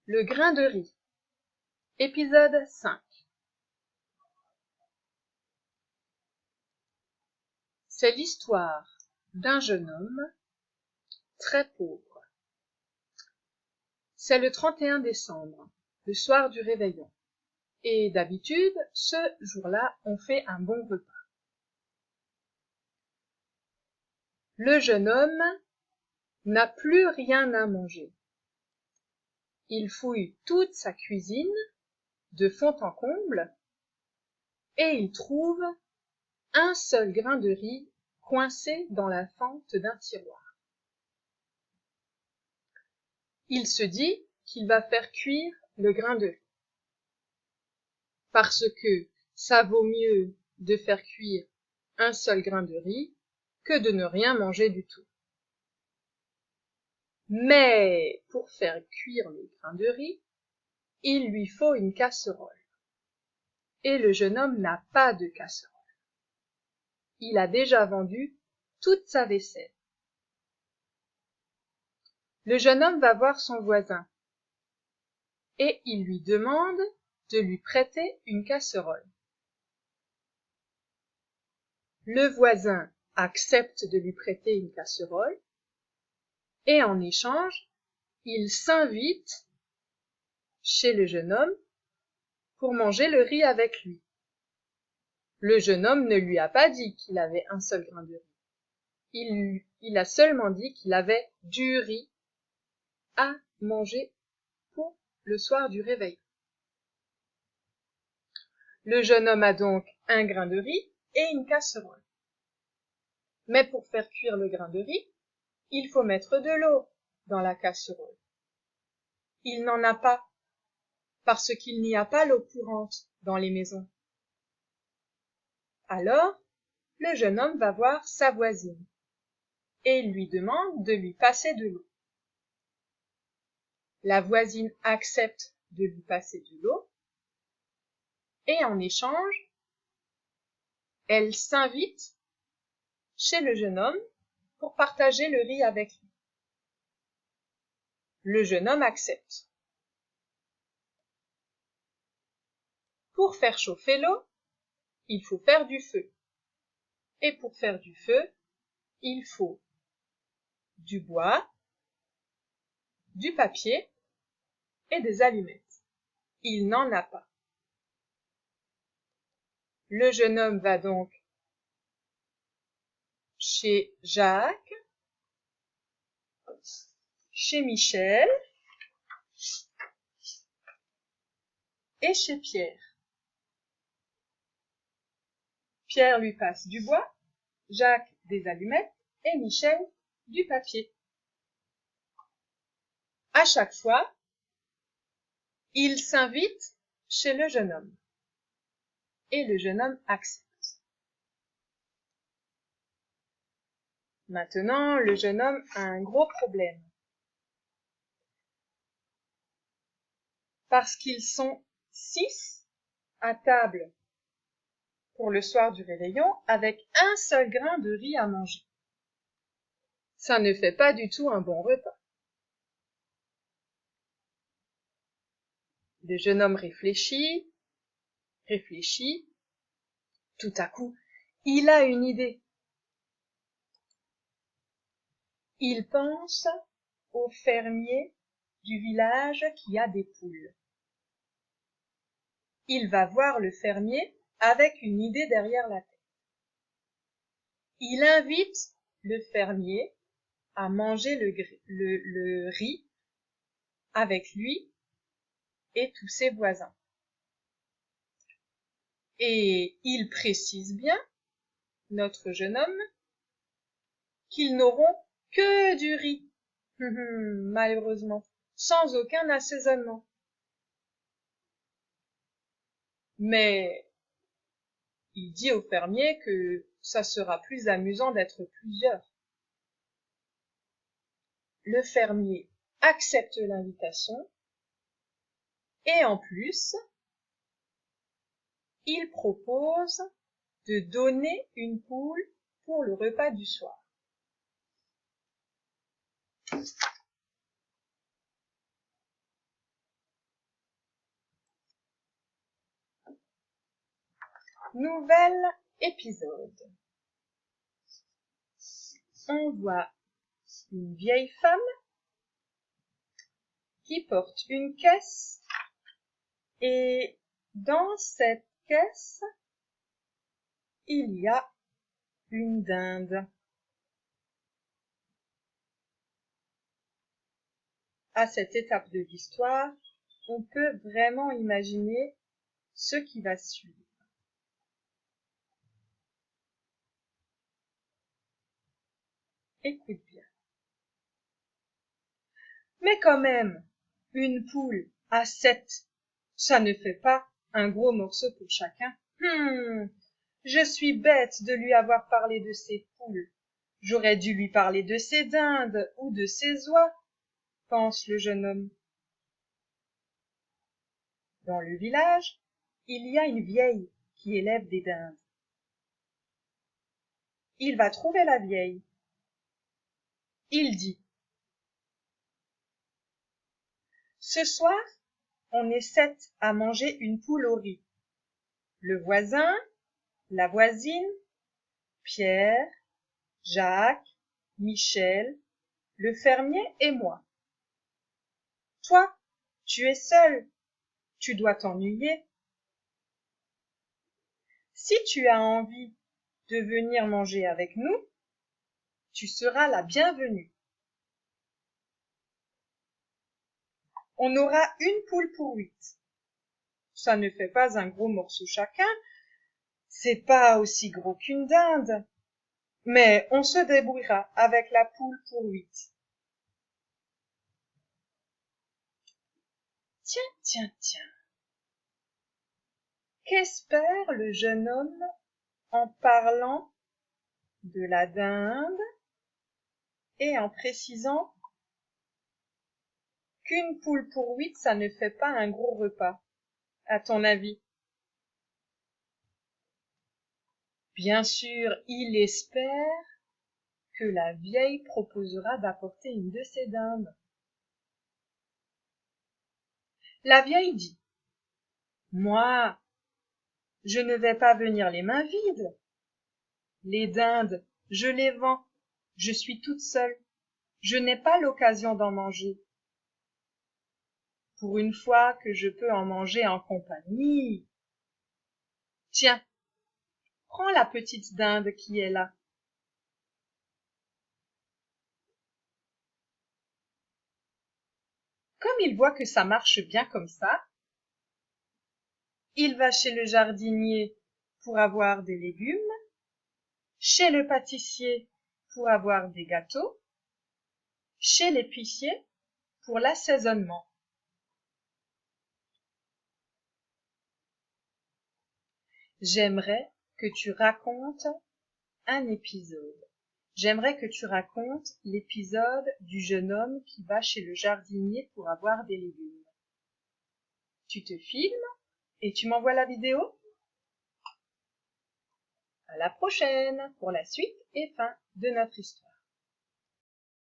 Le grain de riz. Épisode 5. C'est l'histoire d'un jeune homme très pauvre. C'est le 31 décembre, le soir du réveillon. Et d'habitude, ce jour-là, on fait un bon repas. Le jeune homme n'a plus rien à manger. Il fouille toute sa cuisine, de fond en comble, et il trouve un seul grain de riz coincé dans la fente d'un tiroir. Il se dit qu'il va faire cuire le grain de riz, parce que ça vaut mieux de faire cuire un seul grain de riz que de ne rien manger du tout. Mais pour faire cuire le grain de riz, il lui faut une casserole. Et le jeune homme n'a pas de casserole. Il a déjà vendu toute sa vaisselle. Le jeune homme va voir son voisin et il lui demande de lui prêter une casserole. Le voisin accepte de lui prêter une casserole et en échange, il s'invite chez le jeune homme pour manger le riz avec lui. Le jeune homme ne lui a pas dit qu'il avait un seul grain de riz. Il a seulement dit qu'il avait du riz à manger pour le soir du réveillon. Le jeune homme a donc un grain de riz et une casserole. Mais pour faire cuire le grain de riz, il faut mettre de l'eau dans la casserole. Il n'en a pas, parce qu'il n'y a pas l'eau courante dans les maisons. Alors, le jeune homme va voir sa voisine et il lui demande de lui passer de l'eau. La voisine accepte de lui passer de l'eau et en échange, elle s'invite chez le jeune homme pour partager le riz avec lui. Le jeune homme accepte. Pour faire chauffer l'eau, il faut faire du feu. Et pour faire du feu, il faut du bois, du papier et des allumettes. Il n'en a pas. Le jeune homme va donc chez Jacques, chez Michel et chez Pierre. Pierre lui passe du bois, Jacques des allumettes et Michel du papier. À chaque fois, il s'invite chez le jeune homme et le jeune homme accepte. Maintenant, le jeune homme a un gros problème. Parce qu'ils sont 6 à table pour le soir du réveillon avec un seul grain de riz à manger. Ça ne fait pas du tout un bon repas. Le jeune homme réfléchit. Tout à coup, il a une idée. Il pense au fermier du village qui a des poules. Il va voir le fermier avec une idée derrière la tête. Il invite le fermier à manger le riz avec lui et tous ses voisins. Et il précise bien, notre jeune homme, qu'ils n'auront que du riz, malheureusement, sans aucun assaisonnement. Mais il dit au fermier que ça sera plus amusant d'être plusieurs. Le fermier accepte l'invitation et en plus, il propose de donner une poule pour le repas du soir. Nouvel épisode. On voit une vieille femme qui porte une caisse et dans cette caisse, il y a une dinde. À cette étape de l'histoire, on peut vraiment imaginer ce qui va suivre. Écoute bien. Mais quand même, une poule à 7, ça ne fait pas un gros morceau pour chacun. Je suis bête de lui avoir parlé de ses poules. J'aurais dû lui parler de ses dindes ou de ses oies, pense le jeune homme. Dans le village, il y a une vieille qui élève des dindes. Il va trouver la vieille. Il dit: Ce soir, on est 7 à manger une poule au riz. Le voisin, la voisine, Pierre, Jacques, Michel, le fermier et moi. Toi, tu es seul, tu dois t'ennuyer. Si tu as envie de venir manger avec nous, tu seras la bienvenue. On aura une poule pour 8. Ça ne fait pas un gros morceau chacun, c'est pas aussi gros qu'une dinde, mais on se débrouillera avec la poule pour 8. Tiens. Qu'espère le jeune homme en parlant de la dinde et en précisant qu'une poule pour 8, ça ne fait pas un gros repas, à ton avis? Bien sûr, il espère que la vieille proposera d'apporter une de ses dindes. La vieille dit: Moi, je ne vais pas venir les mains vides. Les dindes, je les vends. Je suis toute seule. Je n'ai pas l'occasion d'en manger. Pour une fois que je peux en manger en compagnie. Tiens, prends la petite dinde qui est là. Comme il voit que ça marche bien comme ça, il va chez le jardinier pour avoir des légumes, chez le pâtissier pour avoir des gâteaux, chez l'épicier pour l'assaisonnement. J'aimerais que tu racontes un épisode. J'aimerais que tu racontes l'épisode du jeune homme qui va chez le jardinier pour avoir des légumes. Tu te filmes et tu m'envoies la vidéo? À la prochaine pour la suite et fin de notre histoire.